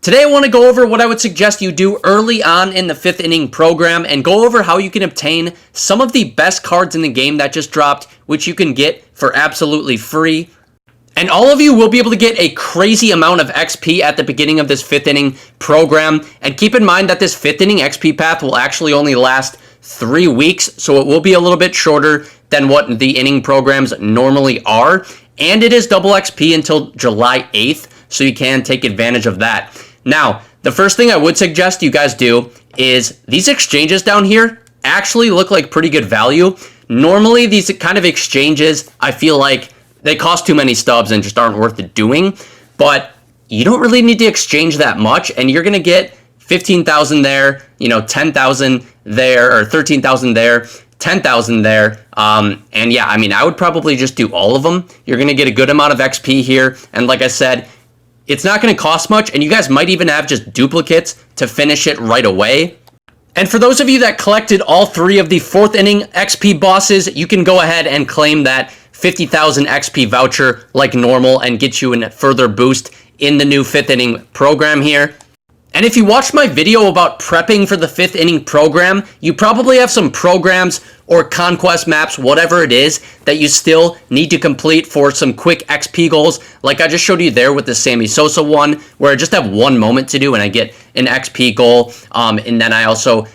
Today I want to go over what I would suggest you do early on in the 5th inning program and go over how you can obtain some of the best cards in the game that just dropped, which you can get for absolutely free. And all of you will be able to get a crazy amount of XP at the beginning of this 5th inning program. And keep in mind that this 5th inning XP path will actually only last 3 weeks, so it will be a little bit shorter than what the inning programs normally are. And it is double XP until July 8th, so you can take advantage of that. Now, the first thing I would suggest you guys do is these exchanges down here actually look like pretty good value. Normally, these kind of exchanges, I feel like they cost too many stubs and just aren't worth it doing, but you don't really need to exchange that much, and you're going to get 15,000 there, 10,000 there, or 13,000 there, 10,000 there, and yeah, I mean, I would probably just do all of them. You're going to get a good amount of XP here, and like I said, it's not going to cost much, and you guys might even have just duplicates to finish it right away. And for those of you that collected all 3 of the 4th inning XP bosses, you can go ahead and claim that 50,000 XP voucher like normal and get you a further boost in the new 5th inning program here. And if you watched my video about prepping for the 5th inning program, you probably have some programs or conquest maps, whatever it is, that you still need to complete for some quick XP goals. Like I just showed you there with the Sammy Sosa one, where I just have 1 moment to do and I get an XP goal. And then I also,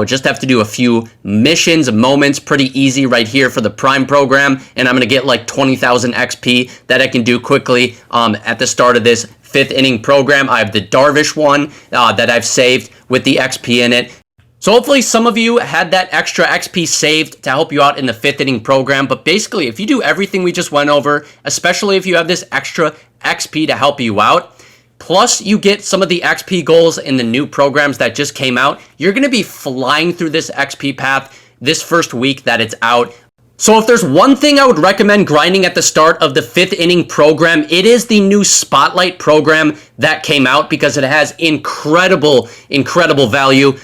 just have to do a few missions, moments, pretty easy right here for the Prime program. And I'm going to get like 20,000 XP that I can do quickly at the start of this 5th inning program. I have the Darvish one that I've saved with the XP in it. So hopefully some of you had that extra XP saved to help you out in the 5th inning program. But basically, if you do everything we just went over, especially if you have this extra XP to help you out, plus you get some of the XP goals in the new programs that just came out, you're going to be flying through this XP path this first week that it's out. So if there's one thing I would recommend grinding at the start of the 5th inning program, it is the new Spotlight program that came out because it has incredible value.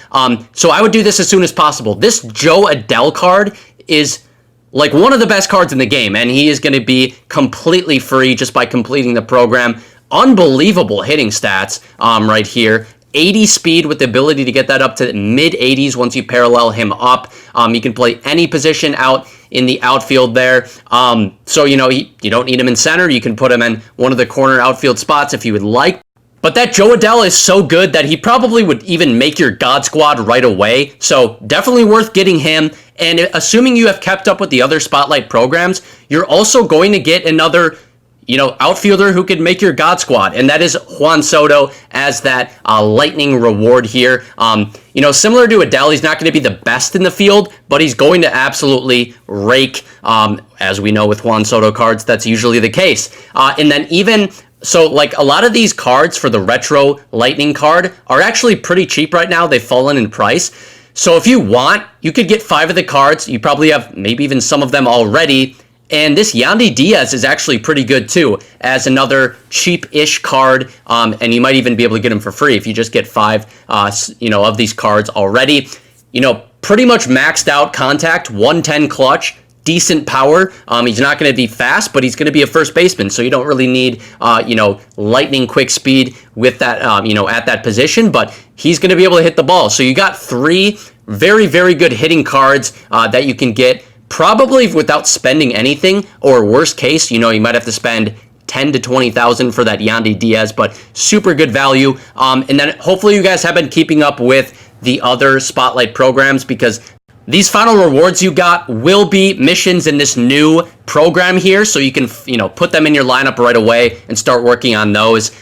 So I would do this as soon as possible. This Joe Adele card is like one of the best cards in the game, and he is going to be completely free just by completing the program. Unbelievable hitting stats right here. 80 speed with the ability to get that up to mid 80s once you parallel him up. You can play any position out in the outfield there. So, you don't need him in center. You can put him in one of the corner outfield spots if you would like. But that Joe Adele is so good that he probably would even make your God Squad right away. So definitely worth getting him. And assuming you have kept up with the other Spotlight programs, you're also going to get another outfielder who could make your God Squad, and that is Juan Soto as that lightning reward here. Similar to Adele, he's not going to be the best in the field, but he's going to absolutely rake. As we know with Juan Soto cards, that's usually the case. And then like a lot of these cards for the retro lightning card are actually pretty cheap right now. They've fallen in price. So if you want, you could get 5 of the cards. You probably have maybe even some of them already. And this Yandy Diaz is actually pretty good too, as another cheap-ish card, and you might even be able to get them for free if you just get 5, of these cards already. Pretty much maxed out contact, 110 clutch, decent power. He's not going to be fast, but he's going to be a first baseman, so you don't really need, lightning quick speed with that, at that position, but he's going to be able to hit the ball. So you got 3 very, very good hitting cards that you can get probably without spending anything, or worst case, you might have to spend 10 to 20,000 for that Yandy Diaz, but super good value. And then hopefully you guys have been keeping up with the other Spotlight programs, because these final rewards you got will be missions in this new program here, so you can put them in your lineup right away and start working on those.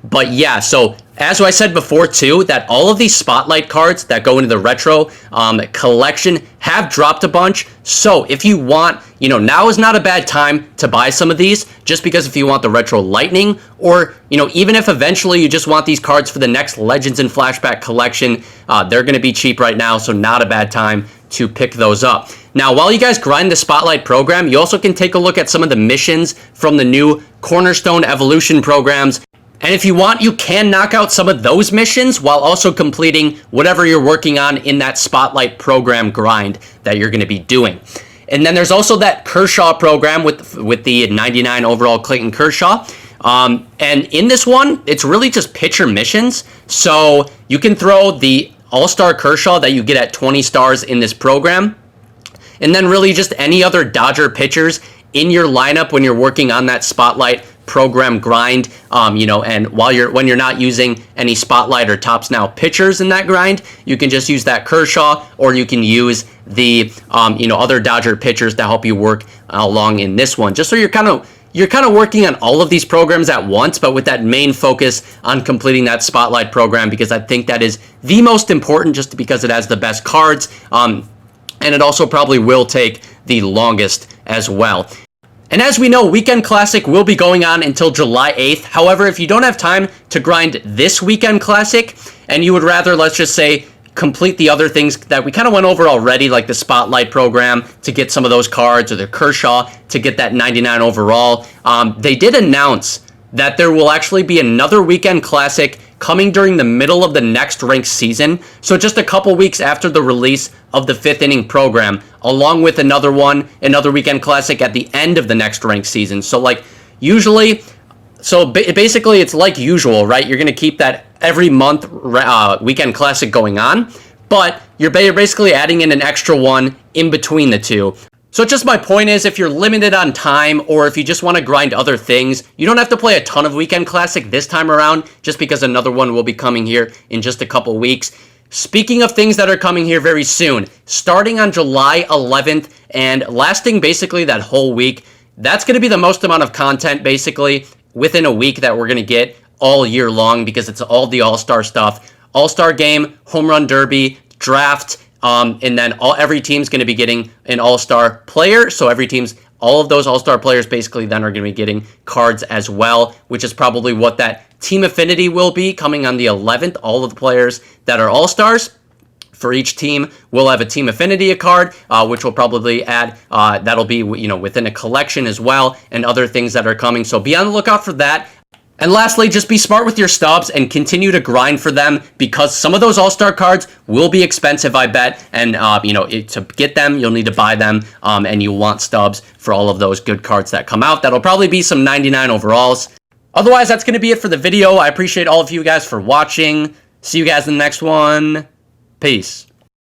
But yeah, so as I said before too, that all of these Spotlight cards that go into the retro collection have dropped a bunch. So if you want, now is not a bad time to buy some of these, just because if you want the retro lightning, or even if eventually you just want these cards for the next Legends and Flashback collection, they're going to be cheap right now, so not a bad time to pick those up. Now, while you guys grind the Spotlight program, you also can take a look at some of the missions from the new Cornerstone Evolution programs. And if you want, you can knock out some of those missions while also completing whatever you're working on in that Spotlight program grind that you're going to be doing. And then there's also that Kershaw program with the 99 overall Clayton Kershaw. And in this one, it's really just pitcher missions. So you can throw the All-Star Kershaw that you get at 20 stars in this program, and then really just any other Dodger pitchers in your lineup when you're working on that Spotlight program grind, and when you're not using any Spotlight or Tops Now pitchers in that grind, you can just use that Kershaw, or you can use the other Dodger pitchers to help you work along in this one, just so you're kind of working on all of these programs at once, but with that main focus on completing that Spotlight program, because I think that is the most important, just because it has the best cards, and it also probably will take the longest as well. And as we know, Weekend Classic will be going on until July 8th. However, if you don't have time to grind this Weekend Classic, and you would rather, let's just say, complete the other things that we kind of went over already, like the Spotlight program to get some of those cards, or the Kershaw to get that 99 overall, they did announce that there will actually be another Weekend Classic coming during the middle of the next ranked season. So just a couple weeks after the release of the 5th inning program, along with another Weekend Classic at the end of the next ranked season. So basically it's like usual, right? You're going to keep that every month Weekend Classic going on, but you're basically adding in an extra one in between the two. So just my point is, if you're limited on time, or if you just want to grind other things, you don't have to play a ton of Weekend Classic this time around, just because another one will be coming here in just a couple weeks. Speaking of things that are coming here very soon, starting on July 11th and lasting basically that whole week, that's going to be the most amount of content basically within a week that we're going to get all year long, because it's all the All-Star stuff. All-Star Game, Home Run Derby, Draft, and then every team's going to be getting an All-Star player. So all of those All-Star players basically then are going to be getting cards as well, which is probably what that Team Affinity will be coming on the 11th. All of the players that are All-Stars for each team will have a Team Affinity card, which will probably add, that'll be, within a collection as well, and other things that are coming. So be on the lookout for that. And lastly, just be smart with your stubs and continue to grind for them, because some of those All-Star cards will be expensive, I bet. And, to get them, you'll need to buy them, and you want stubs for all of those good cards that come out. That'll probably be some 99 overalls. Otherwise, that's going to be it for the video. I appreciate all of you guys for watching. See you guys in the next one. Peace.